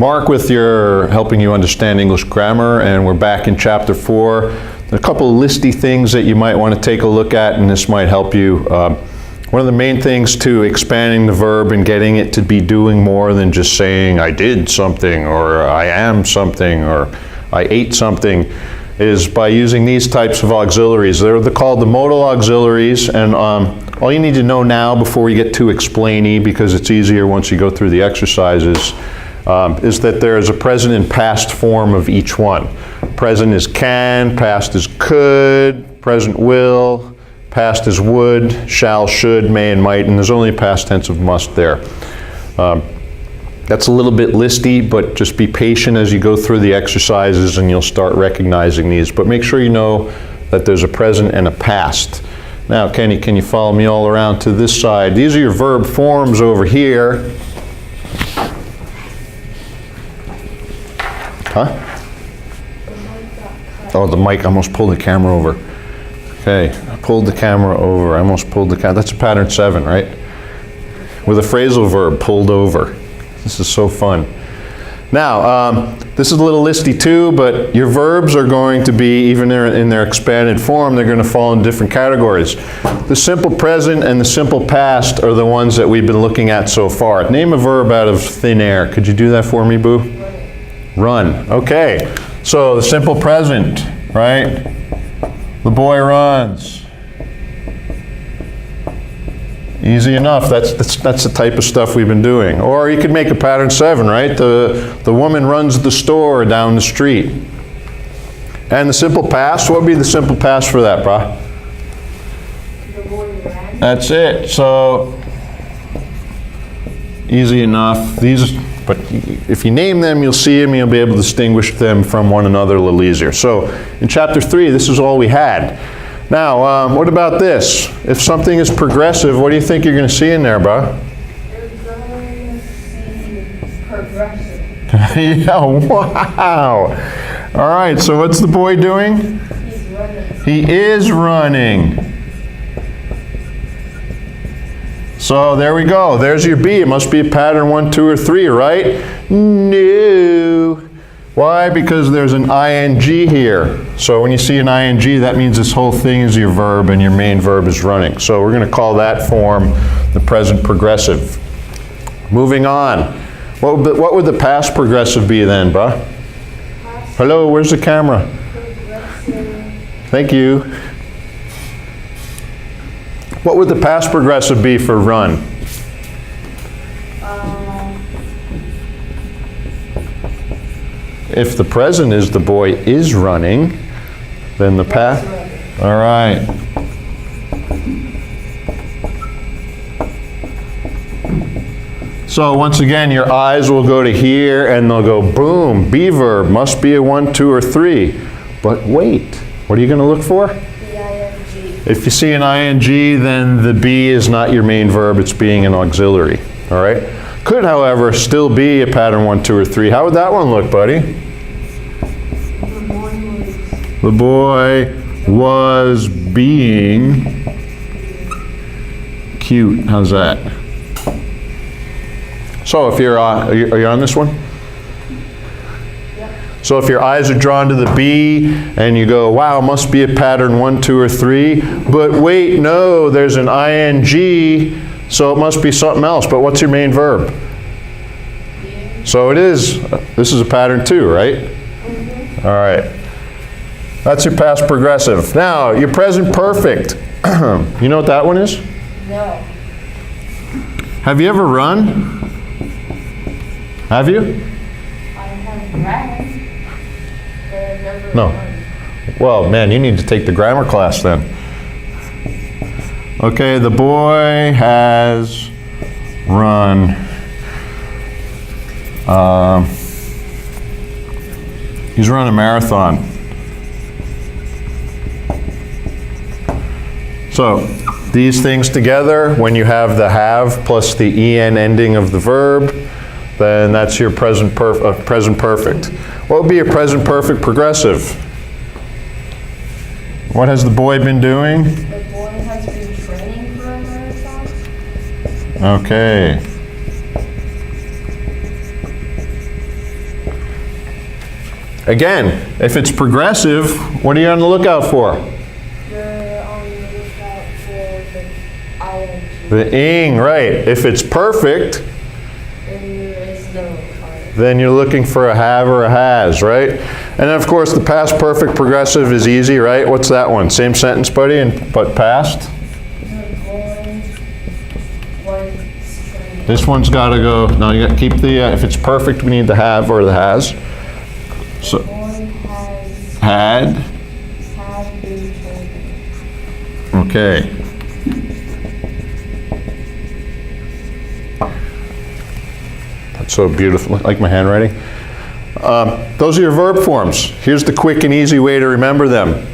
mark with your helping you understand English grammar, and we're back in chapter 4. There are a couple of listy things that you might want to take a look at, and this might help you. One of the main things to expanding the verb and getting it to be doing more than just saying I did something or I am something or I ate something is by using these types of auxiliaries. They're called the modal auxiliaries, and all you need to know now before you get too explainy, because it's easier once you go through the exercises, is that there is a present and past form of each one. Present is can, past is could, present will, past is would, shall, should, may, and might, and there's only a past tense of must there. That's a little bit listy, but just be patient as you go through the exercises and you'll start recognizing these. But make sure you know that there's a present and a past. Now, Kenny, can you follow me all around to this side? These are your verb forms over here. Huh? Oh, the mic, I almost pulled the camera over. Okay, I pulled the camera over. I almost pulled the camera. That's a pattern 7, right? With a phrasal verb, pulled over. This is so fun. Now, this is a little listy too, but your verbs are going to be, even in their expanded form, they're going to fall in different categories. The simple present and the simple past are the ones that we've been looking at so far. Name a verb out of thin air. Could you do that for me, Boo? Run. Okay. So the simple present, right? The boy runs. Easy enough. That's the type of stuff we've been doing. Or you could make a pattern 7, right? The woman runs the store down the street. And the simple past, what would be the simple past for that, brah? The boy ran. That's it. So easy enough. But if you name them, you'll see them, you'll be able to distinguish them from one another a little easier. So in chapter 3, this is all we had. Now, what about this? If something is progressive, what do you think you're going to see in there, bro? You're going to see progressive. Yeah, wow. All right, so what's the boy doing? He's running. He is running. So there we go. There's your B. It must be a pattern 1, 2, or 3, right? No. Why? Because there's an ing here. So when you see an ing, that means this whole thing is your verb and your main verb is running. So we're going to call that form the present progressive. Moving on. What would the past progressive be then, bruh? Hello, where's the camera? Progressive. Thank you. What would the past progressive be for run? If the present is the boy is running, then the past. All right. So once again, your eyes will go to here and they'll go boom, B verb, must be a 1, 2, or 3. But wait, what are you going to look for? If you see an ing, then the be is not your main verb, it's being an auxiliary, all right? Could, however, still be a pattern 1, 2, or 3. How would that one look, buddy? The boy was being cute. How's that? So if are you on this one? So if your eyes are drawn to the B and you go, wow, must be a pattern 1, 2, or 3, but wait, no, there's an ing, so it must be something else. But what's your main verb? So it is, this is a pattern 2, right? Mm-hmm. All right. That's your past progressive. Now, your present perfect. You know what that one is? No. Have you ever run? Have you? I have ran. No. Well, man, you need to take the grammar class then. Okay, the boy has run. He's run a marathon. So, these things together, when you have the have plus the en ending of the verb, then that's your present perfect. What would be your present perfect progressive? What has the boy been doing? The boy has been training for a marathon. Okay. Again, if it's progressive, what are you on the lookout for? You're on the lookout for the ing. The ing, right. If it's perfect, Then there is no ing. then you're looking for a have or a has, right? And then of course the past perfect progressive is easy, right? What's that one? Same sentence, buddy, but past? This one's got to go, no, you got to keep the, if it's perfect, we need the have or the has. So, had. Had been training. Okay. That's so beautiful, like my handwriting. Those are your verb forms. Here's the quick and easy way to remember them.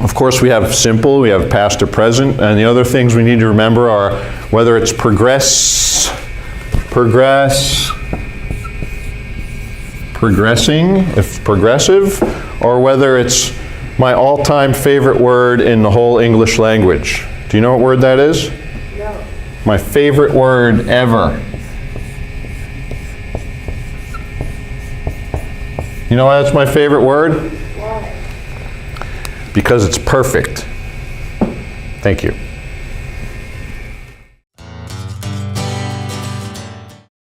Of course, we have simple, we have past or present, and the other things we need to remember are whether it's progressing, if progressive, or whether it's my all-time favorite word in the whole English language. Do you know what word that is? No. My favorite word ever. You know why that's my favorite word? Why? Because it's perfect. Thank you.